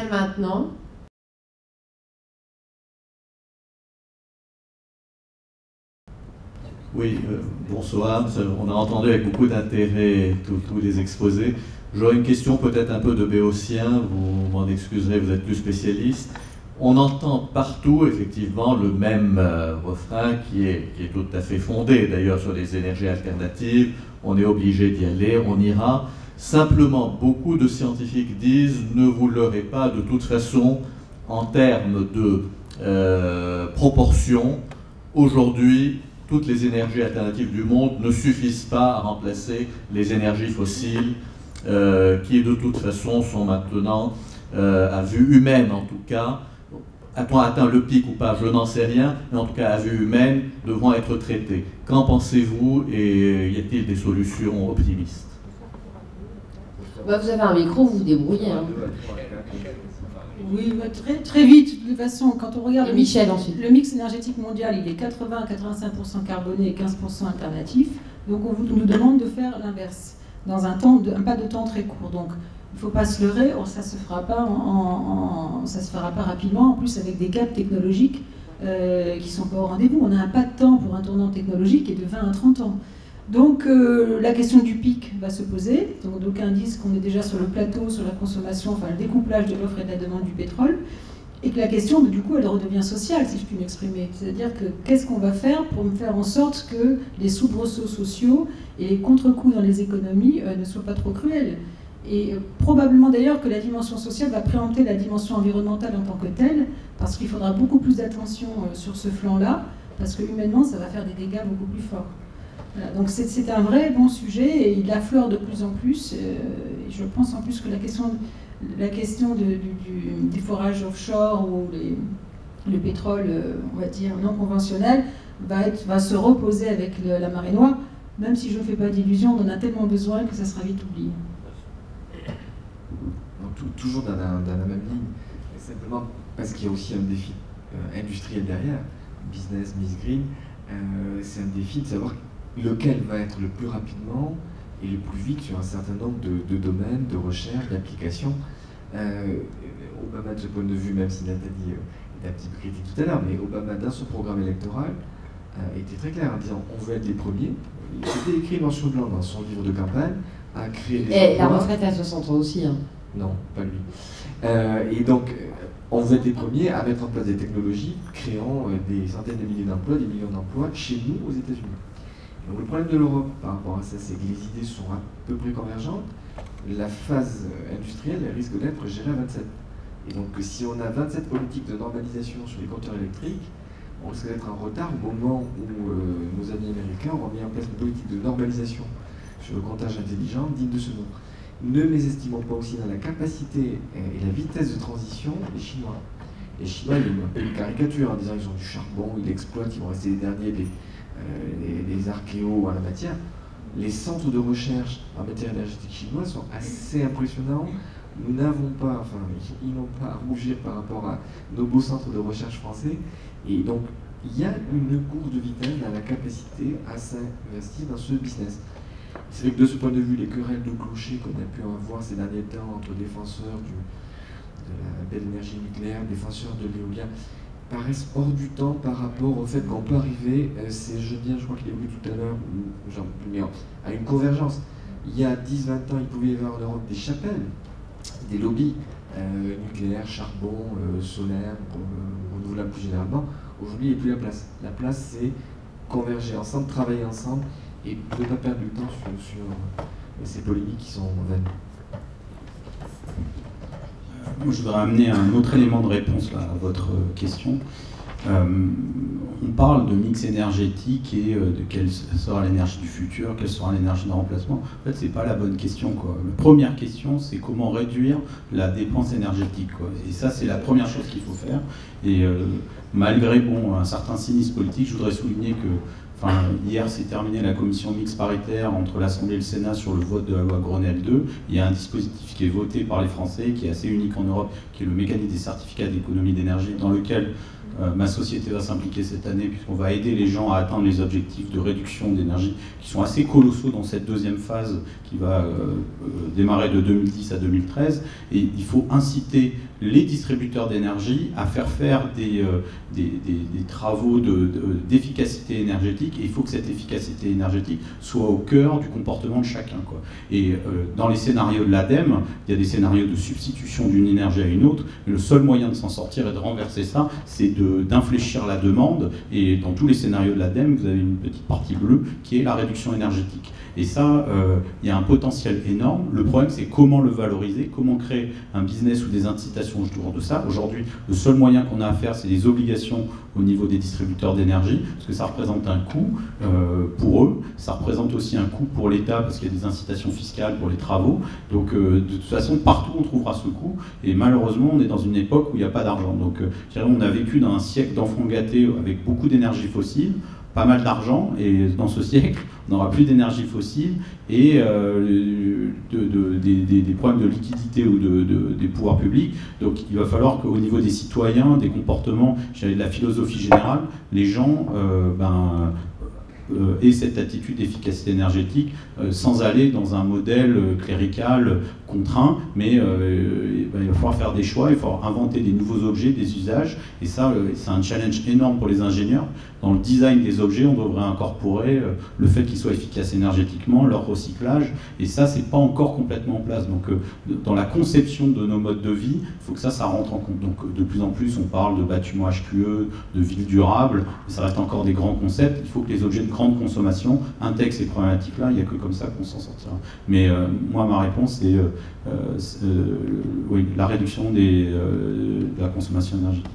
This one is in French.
Michel maintenant. Oui, bonsoir. On a entendu avec beaucoup d'intérêt tous les exposés. J'aurais une question peut-être un peu de béotien, vous m'en excuserez, vous êtes plus spécialiste. On entend partout effectivement le même refrain qui est tout à fait fondé d'ailleurs sur les énergies alternatives. On est obligé d'y aller, on ira. Simplement, beaucoup de scientifiques disent ne vous leurrez pas, de toute façon, en termes de proportion, aujourd'hui, toutes les énergies alternatives du monde ne suffisent pas à remplacer les énergies fossiles qui, de toute façon, sont maintenant, à vue humaine en tout cas, a-t-on atteint le pic ou pas, je n'en sais rien, mais en tout cas, à vue humaine, devront être traitées. Qu'en pensez-vous et y a-t-il des solutions optimistes? Bah, vous avez un micro, vous vous débrouillez. Hein. Oui, très vite. De toute façon, quand on regarde le mix énergétique mondial, il est 80 à 85% carboné et 15% alternatif. Donc on nous demande de faire l'inverse, dans un pas de temps très court. Donc il ne faut pas se leurrer, ça ne se fera pas rapidement, en plus avec des gaps technologiques qui ne sont pas au rendez-vous. On n'a pas de temps pour un tournant technologique et de 20 à 30 ans. Donc la question du pic va se poser. Donc d'aucuns disent qu'on est déjà sur le plateau, sur la consommation, enfin le découplage de l'offre et de la demande du pétrole, et que la question, du coup, elle redevient sociale, si je puis m'exprimer. C'est-à-dire que qu'est-ce qu'on va faire pour faire en sorte que les soubresauts sociaux et les contre-coups dans les économies ne soient pas trop cruels. Et probablement d'ailleurs que la dimension sociale va préempter la dimension environnementale en tant que telle, parce qu'il faudra beaucoup plus d'attention sur ce flanc-là, parce que humainement, ça va faire des dégâts beaucoup plus forts. Voilà, donc c'est un vrai bon sujet et il affleure de plus en plus. Et je pense en plus que la question des forages offshore ou le pétrole, on va dire, non conventionnel, va se reposer avec la marée noire, même si je ne fais pas d'illusions, on en a tellement besoin que ça sera vite oublié. Donc, toujours dans la même ligne, simplement parce qu'il y a aussi un défi industriel derrière, business, Miss Green, c'est un défi de savoir lequel va être le plus rapidement et le plus vite sur un certain nombre de domaines, de recherche, d'applications. Obama, de ce point de vue, même si Nathalie était un petit peu critique tout à l'heure, mais Obama, dans son programme électoral, était très clair en disant on veut être les premiers. C'était écrit noir sur blanc dans son livre de campagne, à créer des emplois. Et la retraite à 60 ans aussi. Hein. Non, pas lui. Et donc, on veut être les premiers à mettre en place des technologies créant des centaines de milliers d'emplois, des millions d'emplois chez nous, aux États-Unis. Donc le problème de l'Europe par rapport à ça, c'est que les idées sont à peu près convergentes. La phase industrielle, elle risque d'être gérée à 27. Et donc si on a 27 politiques de normalisation sur les compteurs électriques, on risque d'être en retard au moment où nos amis américains auront mis en place une politique de normalisation sur le comptage intelligent digne de ce nom. Ne mésestimons pas aussi dans la capacité et la vitesse de transition des Chinois. Les Chinois, ils ont un peu une caricature en disant qu'ils ont du charbon, ils l'exploitent, ils vont rester les derniers des archéos en la matière. Les centres de recherche en matière énergétique chinois sont assez impressionnants. Nous n'avons pas, enfin, ils n'ont pas à rougir par rapport à nos beaux centres de recherche français. Et donc, il y a une course de vitesse dans la capacité à s'investir dans ce business. C'est vrai que de ce point de vue, les querelles de clocher qu'on a pu avoir ces derniers temps entre défenseurs de la belle énergie nucléaire, défenseurs de l'éolien, paraissent hors du temps par rapport au fait qu'on peut arriver, je crois qu'il est vu tout à l'heure, à une convergence. Il y a 10-20 ans, il pouvait y avoir en Europe des chapelles, des lobbies nucléaires, charbon, solaire, renouvelable plus généralement. Aujourd'hui, il n'y a plus la place. La place, c'est converger ensemble, travailler ensemble et ne pas perdre du temps sur ces polémiques qui sont vaines. Moi, je voudrais amener un autre élément de réponse là, à votre question. On parle de mix énergétique et de quelle sera l'énergie du futur, quelle sera l'énergie de remplacement. En fait, c'est pas la bonne question, quoi. La première question, c'est comment réduire la dépense énergétique, quoi. Et ça, c'est la première chose qu'il faut faire. Et malgré un certain cynisme politique, je voudrais souligner que hier s'est terminée la commission mixte paritaire entre l'Assemblée et le Sénat sur le vote de la loi Grenelle 2. Il y a un dispositif qui est voté par les Français, qui est assez unique en Europe, qui est le mécanisme des certificats d'économie d'énergie, dans lequel ma société va s'impliquer cette année, puisqu'on va aider les gens à atteindre les objectifs de réduction d'énergie qui sont assez colossaux dans cette deuxième phase qui va démarrer de 2010 à 2013. Et il faut inciter les distributeurs d'énergie à faire des travaux d'efficacité énergétique, et il faut que cette efficacité énergétique soit au cœur du comportement de chacun, quoi. Et dans les scénarios de l'ADEME, il y a des scénarios de substitution d'une énergie à une autre, mais le seul moyen de s'en sortir et de renverser ça, c'est d'infléchir la demande, et dans tous les scénarios de l'ADEME, vous avez une petite partie bleue qui est la réduction énergétique. Et ça, il y a un potentiel énorme. Le problème, c'est comment le valoriser, comment créer un business ou des incitations autour de ça. Aujourd'hui, le seul moyen qu'on a à faire, c'est des obligations au niveau des distributeurs d'énergie, parce que ça représente un coût pour eux, ça représente aussi un coût pour l'État, parce qu'il y a des incitations fiscales pour les travaux. Donc, de toute façon, partout, on trouvera ce coût. Et malheureusement, on est dans une époque où il n'y a pas d'argent. Donc, on a vécu dans un siècle d'enfants gâtés avec beaucoup d'énergie fossile, pas mal d'argent, et dans ce siècle, on n'aura plus d'énergie fossile et des problèmes de liquidité ou des pouvoirs publics. Donc il va falloir qu'au niveau des citoyens, des comportements, de la philosophie générale, les gens aient cette attitude d'efficacité énergétique sans aller dans un modèle clérical contraint, mais il va falloir faire des choix, il va falloir inventer des nouveaux objets, des usages, et ça, c'est un challenge énorme pour les ingénieurs. Dans le design des objets, on devrait incorporer le fait qu'ils soient efficaces énergétiquement, leur recyclage, et ça, c'est pas encore complètement en place. Donc, dans la conception de nos modes de vie, il faut que ça rentre en compte. Donc, de plus en plus, on parle de bâtiments HQE, de villes durables, mais ça reste encore des grands concepts. Il faut que les objets de grande consommation intègrent ces problématiques-là, il n'y a que comme ça qu'on s'en sortira. Mais moi, ma réponse, c'est oui, la réduction de la consommation énergétique.